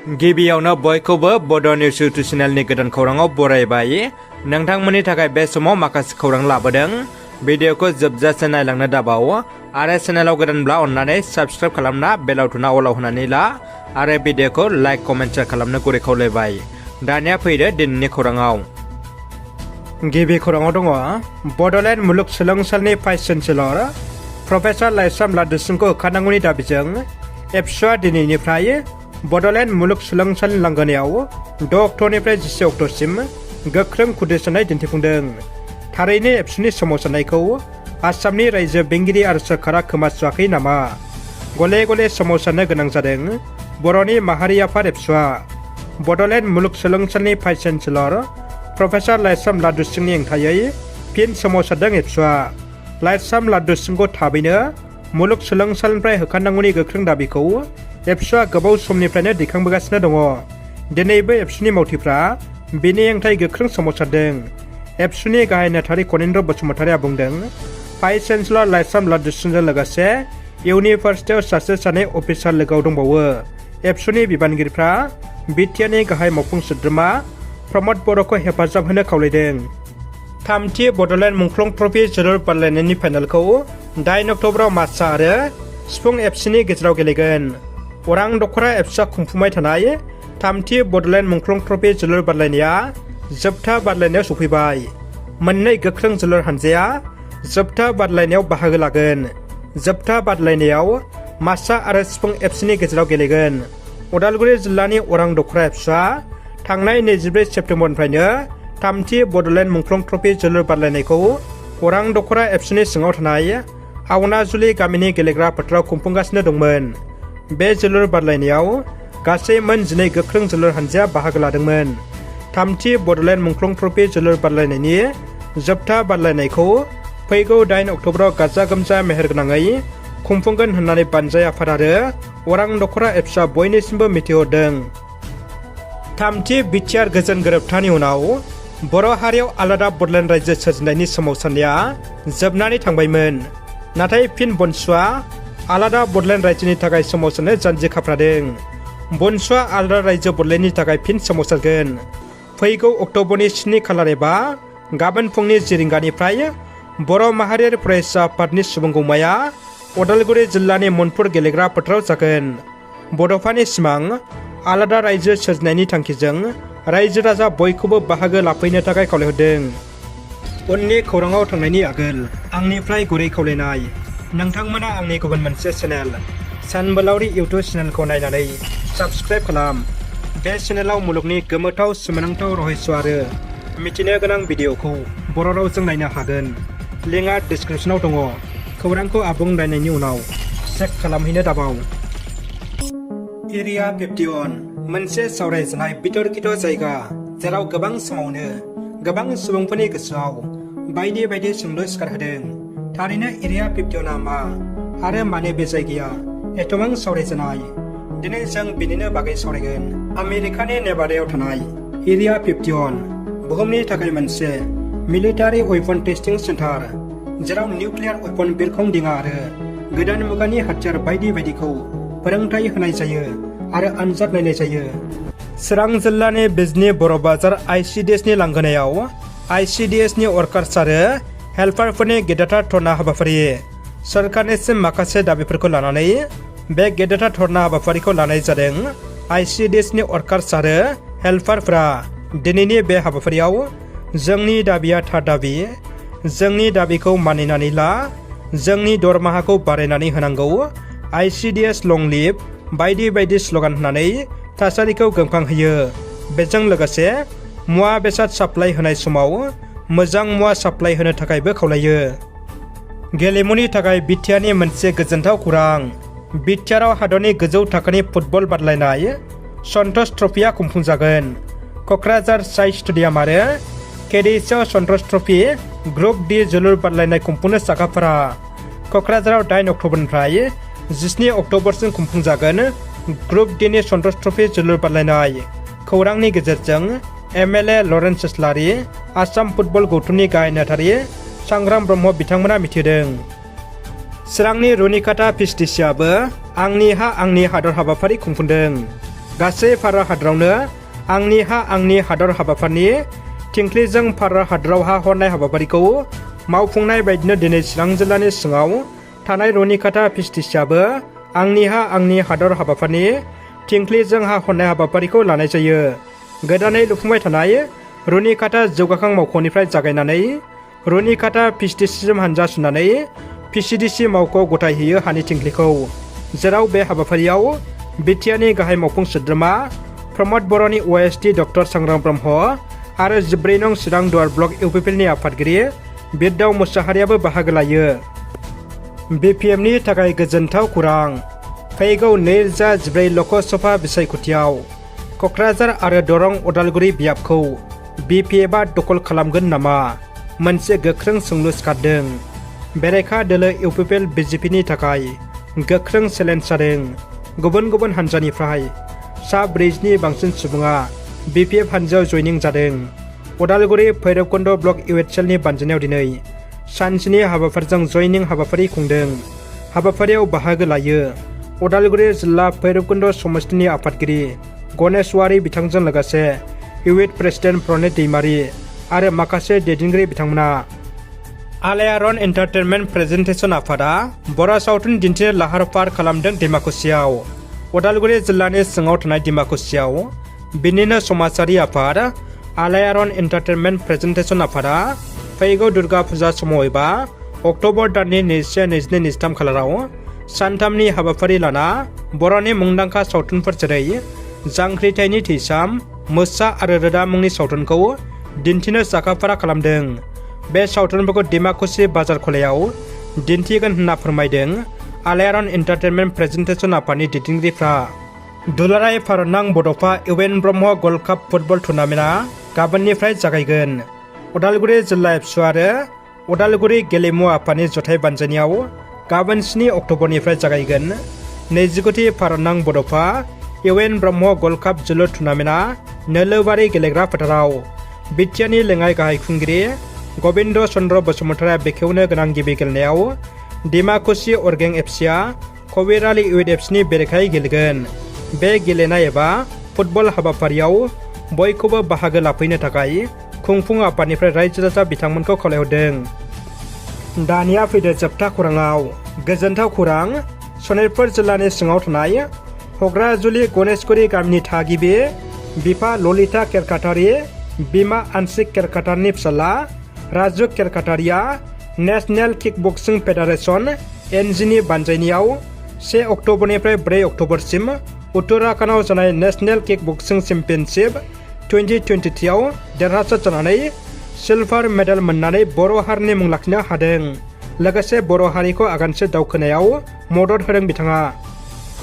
गिबियावनो बयखौबो बड' निउस इउटुब चेनेलनि गोदान खौराङाव बरायबाय। नोंथांमोननि थाखाय बे समाव माखासे खौरां लाबोदों। भिडिअखौ जोबजासे नायलांनो दाबाव आरो चेनेलाव गोदानब्ला अन्नानै साबस्क्राइब खालामना बेल आइकनआ अलाव होनानै ला आरो भिडिअखौ लाइक कमेन्ट शेयार खालामनो गुरै खावलायबाय। दानिया फैदो दिनैनि खौराङाव। गिबि खौराङाव दङ बड'लेण्ड मुलुगसोलोंसालिनि भाइस चेन्सेलर प्रफेसार लाइस्राम लाद्दुसिंखौ होखारनांगौनि दाबिजों एबसुआ दिनैनिफ्राय बड'लेण्ड मुलुगसोलोंसालिनि लांगोनायाव 6 अक्ट'निफ्राय 10 अक्ट'सिम गोख्रों खुदिसनाय दिन्थिफुंदों। थारैनो एबसुनि सोमावसारनायखौ आसामनि रायजो बेंगिरि आरो सोरखारा खोमासुवाखै नामा? गले गले सोमावसारनो गोनां जादों बर'नि माहारि आफाद एबसुआ। बड'लेण्ड मुलुगसोलोंसालिनि भाइस चेन्सेलर प्रफेसार लाइस्राम लाद्दुसिंनि हेंथायै फिन सोमावसारदों एबसुआ। लाइस्राम लाद्दुसिंखौ थाबैनो मुलुगसोलोंसालिनिफ्राय होखारनांगौनि गोख्रों दाबिखौ एबसुआ गोबाव समनिफ्रायनो दैखांबोगासिनो दङ। दिनैबो एबसुनि मावथिफ्रा बेनि हेंथायै गोख्रों सोमावसारदों। एबसुनि गाहाय नेहाथारि कनिन्द्र बसुमतारिया बुंदों, भाइस चेन्सेलर लाइस्राम लाद्दुसिंजों लोगोसे इउनिभार्सिटियाव सासे अफिसार लोगोआव दंबावो। एबसुनि बिबानगिरिफ्रा BTRनि गाहाय मावफुं सोद्रोमा प्रमद बर'खौ हेफाजाब होनो खावलायदों। थामथि बड'लेण्ड मुंख्लं ट्रफी जोलुर बादायलायनायनि फाइनालखौ 8 अक्ट'बराव मार्चा आरो सिफुं एफसिनि गेजेराव गेलेगोन। अरां दख'रा एबसुआ खुंफुंबाय थानाय थामथि बड'लेण्ड मुंख्लं ट्रफी जोलुर बादायलायनाया जोबथा बादायलायनायाव सफैबाय। मोननै गोख्रों जोलुर हानजाया जोबथा बादायलायनायाव बाहागो लागोन। जोबथा बादायलायनायाव मार्चा आरो सिफुं एफसिनि गेजेराव गेलेगोन। उदालगुरि जिल्लानि अरां दख'रा एबसुआ थांनाय 24 सेप्तेम्बरनिफ्रायनो थामथि बड'लेण्ड मुंख्लं ट्रफी जोलुर बादायलायनायखौ अरां दख'रा एबसुनि सिङाव थानाय आवनाजुलि गामिनि गेलेग्रा फोथाराव खुंफुंगासिनो दंमोन। बे जोलुर बादायलायनायाव गासै मोन 12 गोख्रों जोलुर हानजाया बाहागो लादोंमोन। थामथि बड'लेण्ड मुंख्लं ट्रफी जोलुर बादायलायनायनि जोबथा बादायलायनायखौ फैगौ 8 अक्ट'बराव गाजा गोमजा मेहेरगोनाङै खुंफुंगोन होननानै बानजाय आफाद आरो अरां दख'रा एबसुआ बयनिसिमबो मिथिहरदों। थामथि BTR गोजोन गोरोबथानि उनाव बर' हारियाव आलादा बड'लेण्ड रायजो सोरजिनायनि सोमावसारनाया जोबनानै थांबायमोन। नाथाय फिन बनसुआ आलादा बड'लेण्ड रायजोनि थाखाय सोमावसारनो जानजि खाफ्रादों। बनसुआ आलादा रायजो बड'लेण्डनि थाखाय फिन सोमावसारगोन। फैगौ अक्ट'बरनि 7 खालार एबा गाबोन फुंनि 10 रिंगानिफ्राय बर' माहारियारि फरायसा आफादनि सुबुंगौमाया उदालगुरि जिल्लानि मनपुर गेलेग्रा फोथाराव जागोन। बड'फानि सिमां आलादा रायजो सोरजिनायनि थांखिजों रायजो राजा बयखौबो बाहागो लाफैनो थाखाय खावलायहरदों। उननि खौराङाव थांनायनि आगोल आंनिफ्राय गुरै खावलायनाय, नोंथांमोना आंनि गुबुन मोनसे चेनेल सानबोलावरि इउटुब चेनेलखौ नायनानै साबस्क्राइब खालाम। बे चेनेलाव मुलुगनि गोमोथाव सोमोनांथाव रहस्य आरो मिथिनो गोनां भिडिअखौ बर' रावजों नायनो हागोन। लिंकआ डिसक्रिपसनाव दङ। खौरांखौ आबुं नायनायनि उनाव चेक खालामहैनो दाबाव। एरिया 51 मोनसे सावरायजानाय बिथोरखिथ जायगा जेराव गोबां समावनो गोबां सुबुंफोरनि गोसोआव बायदि बायदि सोंलु सिखारहोदों। थारैनो एरिया 51 मा आरो मानो बे जायगाया एथबां सावरायजानाय? दिनै जों बेनिनो बागै सावरायगोन। आमेरिकानि नेभादायाव थानाय एरिया 51 बुहुमनि थाखाय मोनसे मिलिटारि वेपन टेस्टिं सेन्टार, जेराव निउक्लियार वेपन बिरखं दिङा आरो गोदान मुगानि हाथियार बायदि बायदिखौ फोरोंथाय होनाय जायो आरो आनजाद नायनाय जायो। चिरां जिल्लानि बिजनी बर' बाजार ICDSनि लांगोनायाव ICDSनि वर्कार्स आरो हेल्पारफोरनि गेदेरथार धर्ना हाबाफारि। सरकारनिसिम माखासे दाबिफोरखौ लानानै बे गेदेरथार धर्ना हाबाफारिखौ लानाय जादों। ICDSनि वर्कार्स आरो हेल्पारफोरा दिनैनि बे हाबाफारियाव जोंनि दाबिया थार दाबि, जोंनि दाबिखौ मानिनानै ला, जोंनि दरमाहाखौ बारायनानै होनांगौ, ICDS लं लिभ बायदि बायदि स्लगान होनानै थासारिखौ गोमखांहोयो। बेजों लोगोसे मुवा बेसाद साप्लाय होनाय समाव मोजां मुवा साप्लाय होनो थाखायबो खावलायो। गेलेमुनि थाखाय BTRनि मोनसे गोजोनथाव खौरां। BTRआव हादरनि गोजौ थाखोनि फुटबल बादायलायनाय सन्टोष ट्रफीआ खुंफुंजागोन। क'क्राझार साइ स्टेडियाम आरो KDSआव सन्टोष ट्रफी ग्रुप D जोलुर बादायलायनाय खुंफुंनो साखाफारा। क'क्राझाराव 8 अक्ट'बरनिफ्राय 17 अक्ट'बरसिम खुंफुंजागोन ग्रुप Dनि सन्टोष ट्रफी जोलुर बादायलायनाय। खौरांनि गेजेरजों MLA लरेन्स इस्लारि, आसाम फुटबल गौथुमनि गाहाय नेहाथारि सांग्राम ब्रह्म बिथांमोना मिथिदों। चिरांनि रुनिकाटा PCDCआबो आंनि हा आंनि हादर हाबाफारि खुंफुंदों। गासै भारत हादरावनो आंनि हा आंनि हादर हाबाफारिनि थिंख्लिजों भारत हादराव हा हरनाय हाबाफारिखौ मावफुंनाय बायदिनो दिनै चिरां जिल्लानि सिङाव थानाय रुनिकाटा पिएचटिसिआबो आंनि हा आंनि हादर हाबाफारिनि थिंख्लिजों हा हरनाय हाबाफारिखौ लानाय जायो। गोदानै लुफुंबाय थानाय रुनिकाटा जौगाखां मावख'निफ्राय जागायनानै रुनिकाटा पिएचटिसिसिम हानजा सुनानै पिसिडिसि मावख'आव गथायहैयो हानि थिंख्लिखौ, जेराव बे हाबाफारियाव BTRनि गाहाय मावफुं सोद्रोमा प्रमद बर'नि OSD डक्टर सांग्रां ब्रह्म आरो 14 नं चिरां दुवार ब्लक इउपिपिएलनि आफादगिरि बिरदाव मुसाहारियाबो बाहागो लायो। BPMनि थाखाय गोजोनथाव खौरां। फैगौ 2014 लकसभा बिसायख'थियाव क'क्राझार आरो दरं उदालगुरि बियाबखौ BPFआ दखल खालामगोन नामा? मोनसे गोख्रों सोंलु सिखारदों। बेरेखा दोलो इउपिपिएल BJPनि थाखाय गोख्रों चेलेन्ज जादों। गुबुन गुबुन हानजानिफ्राय सा 40नि बांसिन सुबुङा BPF हानजायाव जयनिं जादों। उदालगुरि भैरबकुन्द ब्लक इउएचएलनि बानजायनायाव दिनै सानसेनि हाबाफारिजों जयनिं हाबाफारि खुंदों। हाबाफारियाव बाहागो लायो उदालगुरि जिल्ला भैरबकुन्द समष्टिनि आफादगिरि गणेश वारि बिथांजों लोगोसे इउएट प्रेसिडेन्ट प्रनित दैमारि आरो माखासे दैदेनगिरि बिथांमोना। आलायारन एन्टारटेनमेन्ट प्रेजेन्टेसन आफादा बर' सावथुन दिन्थिनो लाहार फाहार खालामदों डिमाकुसियाव। उदालगुरि जिल्लानि सिङाव थानाय डिमाकुसियाव बिनिनो समाजारि आफाद आलायारन एन्टारटेनमेन्ट प्रेजेन्टेसन आफादा फैगौ दुर्गा फुजा समाव एबा अक्ट'बर दाननि 21, 22, 23 खालाराव सानथामनि हाबाफारि लाना बर'नि मुंदांखा सावथुनफोर जेरै जांख्रिथायनि थैसाम, मोसा आरो रोदा मुंनि सावथुनखौ दिन्थिनो साखाफारा खालामदों। बे सावथुनफोरखौ डिमाकुसि बाजार खलायाव दिन्थिगोन होनना फोरमायदों आलायारन एन्टारटेनमेन्ट प्रेजेन्टेसन आफादनि दैदेनगिरिफ्रा। दुलाराय भारतनां बड'फा इउएन ब्रह्म गल्ड काप फुटबल टुर्नामेन्टआ गाबोननिफ्राय जागायगोन। उदालगुरि जिल्ला एबसु आरो उदालगुरि गेलेमु आफादनि जथाय बानजायनायाव गाबोन 7 अक्ट'बरनिफ्राय जागायगोन। 29थि भारतनां बड'फा इउएन ब्रह्म गल्ड काप जोलुर टुर्नामेन्टआ नोलोबारि गेलेग्रा फोथाराव BTRनि लेङाइ गाहाय खुंगिरि गबिन्द चन्द्र बसुमतारिया बेखेवनो गोनां गिबि गेलेनायाव डिमाकुसि अरगें एफसिआ कबिरालि इउएट एफसिनि बेरेखायै गेलेगोन। बे गेलेनाय एबा फुटबल हाबाफारियाव बयखौबो बाहागो लाफैनो थाखाय खुंफुं आफादनिफ्राय रायजो राजा बिथांमोनखौ खावलायहरदों। दानिया फैदो जोबथा खौराङाव। गोजोनथाव खौरां। सनितपुर जिल्लानि सिङाव थानाय हग्राजुलि गणेशगुरि गामिनि थागिबि बिफा ललिता केरकाटारि, बिमा आनसिक केरकाटारिनि फिसाला राजु केरकाटारिया नेशनेल किकबक्सिं फेडारेसन NGनि बानजायनायाव 1 अक्ट'बरनिफ्राय 4 अक्ट'बरसिम उत्तराखन्डआव जानाय नेशनेल किकबक्सिं चेम्पियनशिप 2023 आव देरहासार जानानै सिलभार मेडेल मोननानै बर' हारिनि मुं लाखिनो हादों। लोगोसे बर' हारिखौ आगानसे दावखोनायाव मदद होदों बिथाङा।